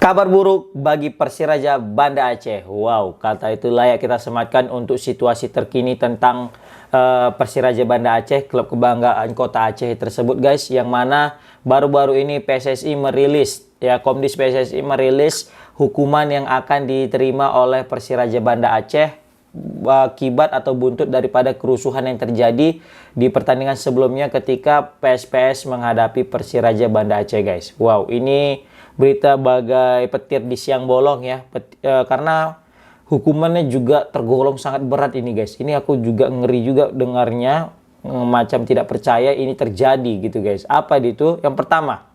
Kabar buruk bagi Persiraja Banda Aceh. Wow, kata itu layak kita sematkan untuk situasi terkini tentang Persiraja Banda Aceh, klub kebanggaan kota Aceh tersebut, guys. Yang mana baru-baru ini PSSI merilis, Komdis PSSI merilis hukuman yang akan diterima oleh Persiraja Banda Aceh akibat atau buntut daripada kerusuhan yang terjadi di pertandingan sebelumnya ketika PSPS menghadapi Persiraja Banda Aceh, guys. Wow, ini berita bagai petir di siang bolong ya, karena hukumannya juga tergolong sangat berat ini, guys. Ini aku juga ngeri juga dengarnya, macam tidak percaya ini terjadi gitu, guys. Apa itu? Yang pertama,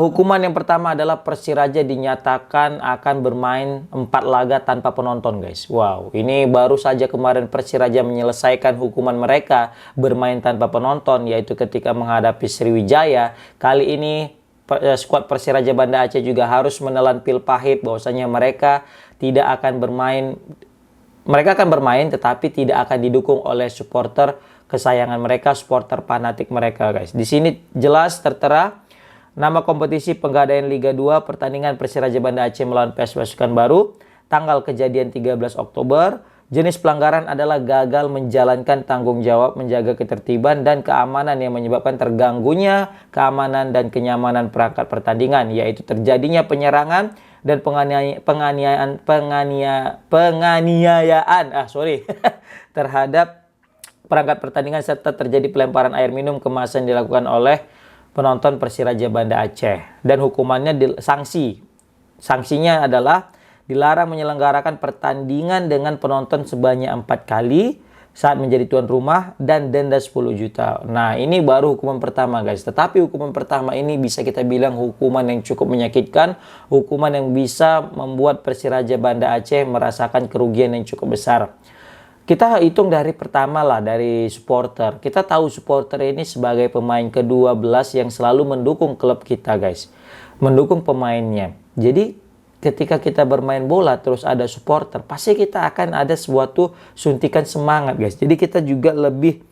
hukuman yang pertama adalah Persiraja dinyatakan akan bermain 4 laga tanpa penonton, guys. Wow, ini baru saja kemarin Persiraja menyelesaikan hukuman mereka bermain tanpa penonton, yaitu ketika menghadapi Sriwijaya. Kali ini skuad Persiraja Banda Aceh juga harus menelan pil pahit bahwasanya mereka akan bermain tetapi tidak akan didukung oleh supporter kesayangan mereka, supporter fanatik mereka, guys. Di sini jelas tertera nama kompetisi Pegadaian Liga 2 pertandingan Persiraja Banda Aceh melawan PS Pekanbaru, tanggal kejadian 13 Oktober. Jenis pelanggaran adalah gagal menjalankan tanggung jawab menjaga ketertiban dan keamanan yang menyebabkan terganggunya keamanan dan kenyamanan perangkat pertandingan, yaitu terjadinya penyerangan dan penganiayaan terhadap perangkat pertandingan serta terjadi pelemparan air minum kemasan dilakukan oleh penonton Persiraja Banda Aceh. Dan hukumannya sanksinya adalah dilarang menyelenggarakan pertandingan dengan penonton sebanyak 4 kali saat menjadi tuan rumah dan denda 10 juta. Nah, ini baru hukuman pertama, guys. Tetapi hukuman pertama ini bisa kita bilang hukuman yang cukup menyakitkan, hukuman yang bisa membuat Persiraja Banda Aceh merasakan kerugian yang cukup besar. Kita hitung dari pertama lah, dari supporter. Kita tahu supporter ini sebagai pemain ke-12 yang selalu mendukung klub kita, guys. Mendukung pemainnya. Jadi ketika kita bermain bola terus ada supporter, pasti kita akan ada suatu suntikan semangat, guys. Jadi kita juga lebih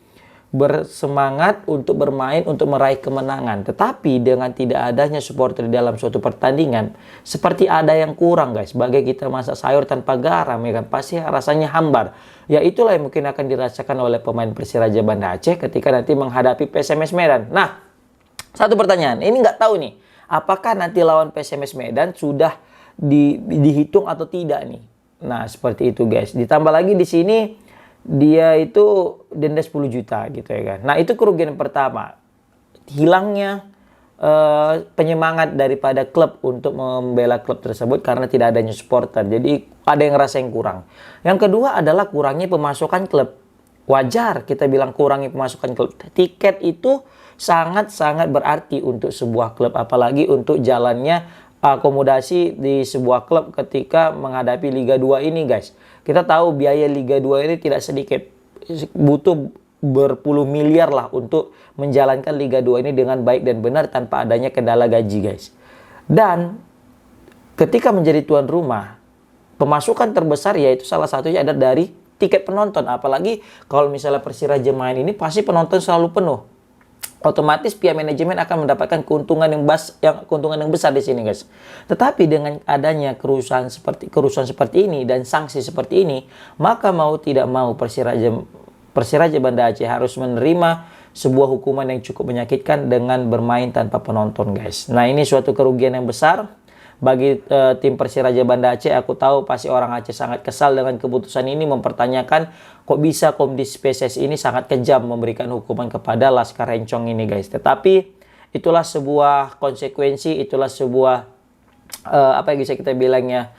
bersemangat untuk bermain, untuk meraih kemenangan. Tetapi dengan tidak adanya supporter di dalam suatu pertandingan, seperti ada yang kurang, guys. Bagai kita masak sayur tanpa garam, ya kan? Pasti rasanya hambar. Ya itulah yang mungkin akan dirasakan oleh pemain Persiraja Banda Aceh ketika nanti menghadapi PSMS Medan. Nah, satu pertanyaan, ini nggak tahu nih, apakah nanti lawan PSMS Medan sudah dihitung atau tidak nih. Nah, seperti itu, guys. Ditambah lagi di sini dia itu denda 10 juta gitu ya kan. Nah, itu kerugian yang pertama. Hilangnya penyemangat daripada klub untuk membela klub tersebut karena tidak adanya supporter. Jadi ada yang ngerasa yang kurang. Yang kedua adalah kurangnya pemasukan klub. Wajar kita bilang kurangnya pemasukan klub. Tiket itu sangat-sangat berarti untuk sebuah klub, apalagi untuk jalannya akomodasi di sebuah klub ketika menghadapi Liga 2 ini, guys. Kita tahu biaya Liga 2 ini tidak sedikit. Butuh berpuluh miliar lah untuk menjalankan Liga 2 ini dengan baik dan benar tanpa adanya kendala gaji, guys. Dan ketika menjadi tuan rumah, pemasukan terbesar yaitu salah satunya ada dari tiket penonton. Apalagi kalau misalnya Persiraja main ini pasti penonton selalu penuh. Otomatis pihak manajemen akan mendapatkan keuntungan yang besar di sini, guys. Tetapi dengan adanya kerusuhan seperti ini dan sanksi seperti ini, maka mau tidak mau Persiraja Banda Aceh harus menerima sebuah hukuman yang cukup menyakitkan dengan bermain tanpa penonton, guys. Nah, ini suatu kerugian yang besar bagi tim Persiraja Banda Aceh. Aku tahu pasti orang Aceh sangat kesal dengan keputusan ini, mempertanyakan kok bisa Komdis PSSI ini sangat kejam memberikan hukuman kepada Laskar Encong ini, guys. Tetapi itulah sebuah konsekuensi, itulah sebuah apa yang bisa kita bilangnya,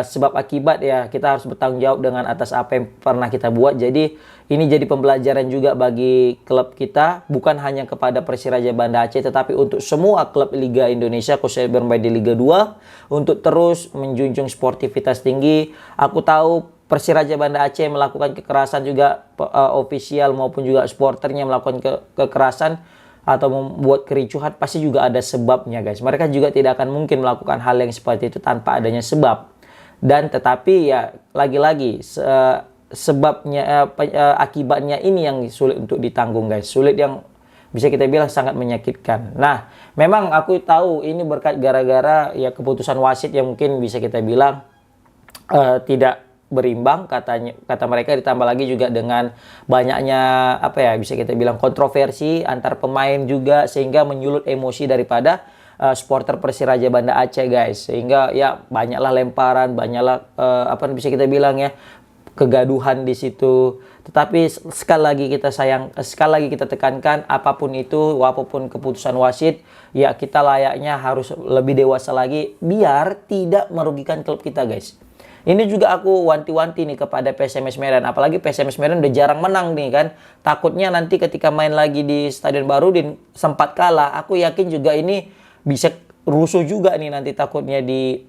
sebab akibat ya. Kita harus bertanggung jawab dengan atas apa yang pernah kita buat. Jadi ini jadi pembelajaran juga bagi klub kita, bukan hanya kepada Persiraja Banda Aceh tetapi untuk semua klub Liga Indonesia khususnya bermain di Liga 2 untuk terus menjunjung sportivitas tinggi. Aku tahu Persiraja Banda Aceh melakukan kekerasan juga, ofisial maupun juga supporternya melakukan kekerasan atau membuat kericuhan, pasti juga ada sebabnya, guys. Mereka juga tidak akan mungkin melakukan hal yang seperti itu tanpa adanya sebab. Dan tetapi ya lagi-lagi sebabnya akibatnya ini yang sulit untuk ditanggung, guys. Sulit bisa kita bilang sangat menyakitkan. Nah, memang aku tahu ini berkat gara-gara ya keputusan wasit yang mungkin bisa kita bilang tidak berimbang kata mereka, ditambah lagi juga dengan banyaknya apa ya bisa kita bilang kontroversi antar pemain juga, sehingga menyulut emosi daripada supporter Persiraja Banda Aceh guys, sehingga ya banyaklah lemparan, banyaklah apa bisa kita bilang ya kegaduhan di situ. Tetapi sekali lagi kita tekankan, apapun itu, apapun keputusan wasit, ya kita layaknya harus lebih dewasa lagi biar tidak merugikan klub kita guys. Ini juga aku wanti-wanti nih kepada PSMS Medan. Apalagi PSMS Medan udah jarang menang nih kan. Takutnya nanti ketika main lagi di Stadion Barudin sempat kalah. Aku yakin juga ini bisa rusuh juga nih nanti takutnya di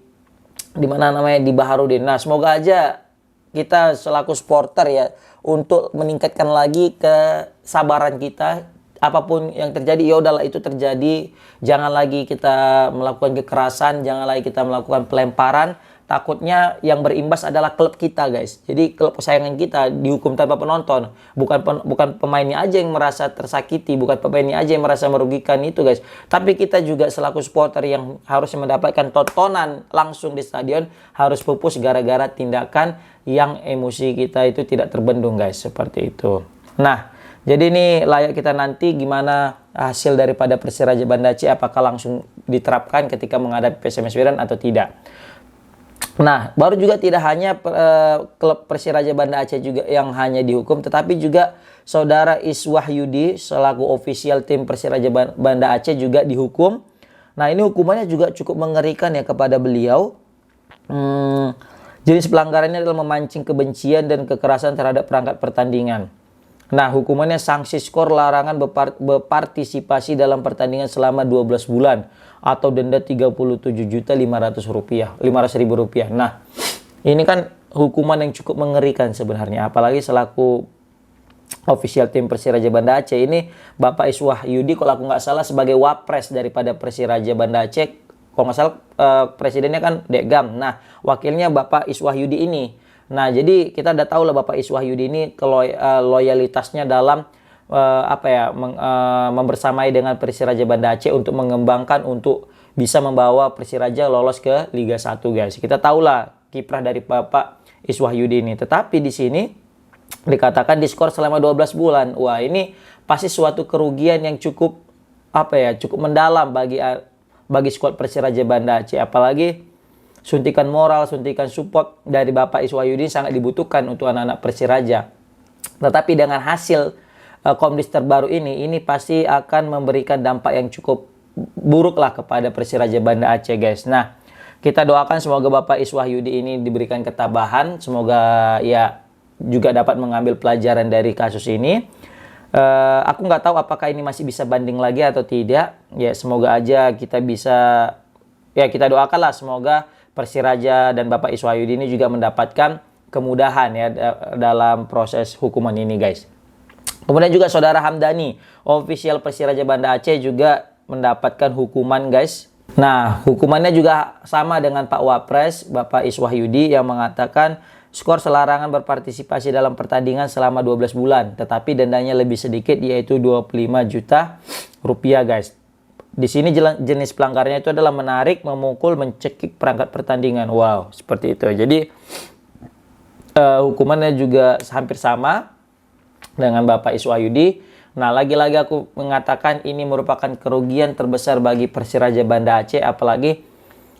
mana namanya di Baharudin. Nah, semoga aja kita selaku supporter ya untuk meningkatkan lagi kesabaran kita. Apapun yang terjadi, ya udahlah itu terjadi. Jangan lagi kita melakukan kekerasan, jangan lagi kita melakukan pelemparan. Takutnya yang berimbas adalah klub kita guys. Jadi klub kesayangan kita dihukum tanpa penonton. Bukan pemainnya aja yang merasa tersakiti, bukan pemainnya aja yang merasa merugikan itu guys. Tapi kita juga selaku supporter yang harus mendapatkan tontonan langsung di stadion harus pupus gara-gara tindakan yang emosi kita itu tidak terbendung guys, seperti itu. Nah, jadi ini layak kita nanti gimana hasil daripada Persiraja Banda Aceh, apakah langsung diterapkan ketika menghadapi PSMS Medan atau tidak. Nah, baru juga tidak hanya klub Persiraja Banda Aceh juga yang hanya dihukum, tetapi juga saudara Iswah Yudi selaku ofisial tim Persiraja Banda Aceh juga dihukum. Nah, ini hukumannya juga cukup mengerikan ya kepada beliau. Jenis pelanggarannya adalah memancing kebencian dan kekerasan terhadap perangkat pertandingan. Nah, hukumannya sanksi skor larangan berpartisipasi dalam pertandingan selama 12 bulan atau denda Rp37.500.000. Nah, ini kan hukuman yang cukup mengerikan sebenarnya, apalagi selaku official tim Persiraja Banda Aceh ini Bapak Iswah Yudi kalau aku nggak salah sebagai wapres daripada Persiraja Banda Aceh. Kalau nggak salah presidennya kan Dekgam. Nah, wakilnya Bapak Iswah Yudi ini. Nah, jadi kita udah tahu lah Bapak Iswah Yudi ini loyalitasnya dalam membersamai dengan Persiraja Banda Aceh untuk mengembangkan, untuk bisa membawa Persiraja lolos ke Liga 1 guys. Kita tahulah kiprah dari Bapak Iswah Yudi ini. Tetapi di sini dikatakan diskor selama 12 bulan. Wah, ini pasti suatu kerugian yang cukup cukup mendalam bagi skuad Persiraja Banda Aceh, apalagi suntikan moral, suntikan support dari Bapak Iswah Yudi sangat dibutuhkan untuk anak-anak Persiraja. Tetapi dengan hasil komdis terbaru ini pasti akan memberikan dampak yang cukup buruk lah kepada Persiraja Banda Aceh guys. Nah, kita doakan semoga Bapak Iswah Yudi ini diberikan ketabahan, semoga ya juga dapat mengambil pelajaran dari kasus ini. Aku nggak tahu apakah ini masih bisa banding lagi atau tidak. Ya, semoga aja kita bisa, ya kita doakanlah semoga Persiraja dan Bapak Iswah Yudi ini juga mendapatkan kemudahan ya dalam proses hukuman ini guys. Kemudian juga saudara Hamdani, official Persiraja Banda Aceh juga mendapatkan hukuman guys. Nah, hukumannya juga sama dengan Pak Wapres, Bapak Iswah Yudi yang mengatakan skor selarangan berpartisipasi dalam pertandingan selama 12 bulan, tetapi dendanya lebih sedikit yaitu Rp25 juta guys. Di sini jenis pelanggarannya itu adalah menarik, memukul, mencekik perangkat pertandingan. Wow, seperti itu. Jadi hukumannya juga hampir sama dengan Bapak Iswah Yudi. Nah, lagi-lagi aku mengatakan ini merupakan kerugian terbesar bagi Persiraja Banda Aceh, apalagi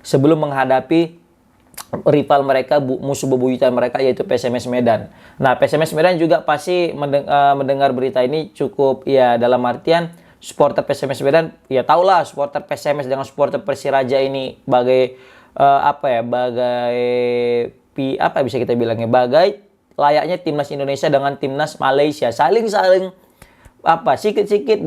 sebelum menghadapi rival mereka, musuh bebuyutan mereka yaitu PSMS Medan. Nah, PSMS Medan juga pasti mendengar berita ini cukup ya, dalam artian supporter PSMS Medan ya tahulah supporter PSMS dengan supporter Persiraja ini bagai bisa kita bilangnya bagai layaknya timnas Indonesia dengan timnas Malaysia, saling sikit-sikit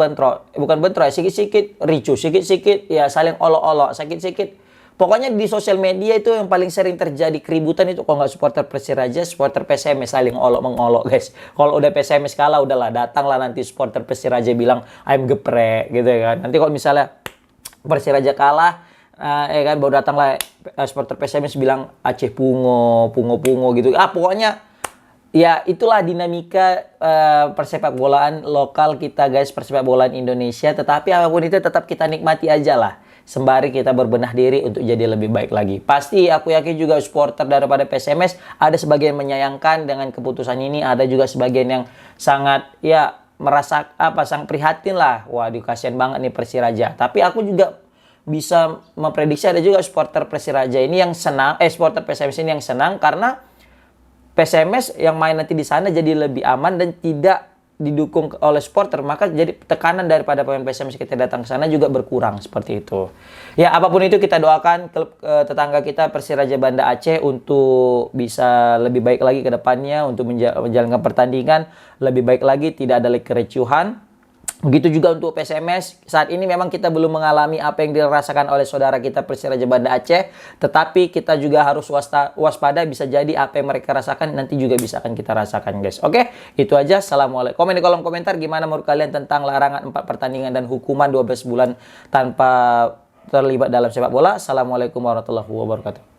sikit-sikit ricu, sikit-sikit ya saling olok-olok, sikit-sikit. Pokoknya di sosial media itu yang paling sering terjadi keributan itu kalau nggak supporter Persiraja, supporter PSMS saling olok-mengolok guys. Kalau udah PSMS kalah udahlah, datanglah nanti supporter Persiraja bilang I'm geprek gitu kan. Nanti kalau misalnya Persiraja kalah kan baru datanglah supporter PSMS bilang Aceh pungo gitu. Pokoknya Ya, itulah dinamika persepak bolaan lokal kita guys, persepak bolaan Indonesia. Tetapi apapun itu tetap kita nikmati aja lah. Sembari kita berbenah diri untuk jadi lebih baik lagi. Pasti aku yakin juga supporter daripada PSMS ada sebagian menyayangkan dengan keputusan ini. Ada juga sebagian yang sangat ya merasa sangat prihatin lah. Waduh, kasihan banget nih Persiraja. Tapi aku juga bisa memprediksi ada juga supporter Persiraja ini yang senang, supporter PSMS ini yang senang karena PSMS yang main nanti di sana jadi lebih aman dan tidak didukung oleh supporter, maka jadi tekanan daripada pemain PSMS kita datang ke sana juga berkurang seperti itu. Ya, apapun itu kita doakan klub tetangga kita Persiraja Banda Aceh untuk bisa lebih baik lagi ke depannya, untuk menjalankan pertandingan lebih baik lagi, tidak ada lagi kericuhan. Begitu juga untuk PSMS, saat ini memang kita belum mengalami apa yang dirasakan oleh saudara kita Persiraja Banda Aceh, tetapi kita juga harus waspada, bisa jadi apa yang mereka rasakan nanti juga bisa akan kita rasakan guys. Oke, itu aja. Assalamualaikum. Komen di kolom komentar gimana menurut kalian tentang larangan 4 pertandingan dan hukuman 12 bulan tanpa terlibat dalam sepak bola. Assalamualaikum warahmatullahi wabarakatuh.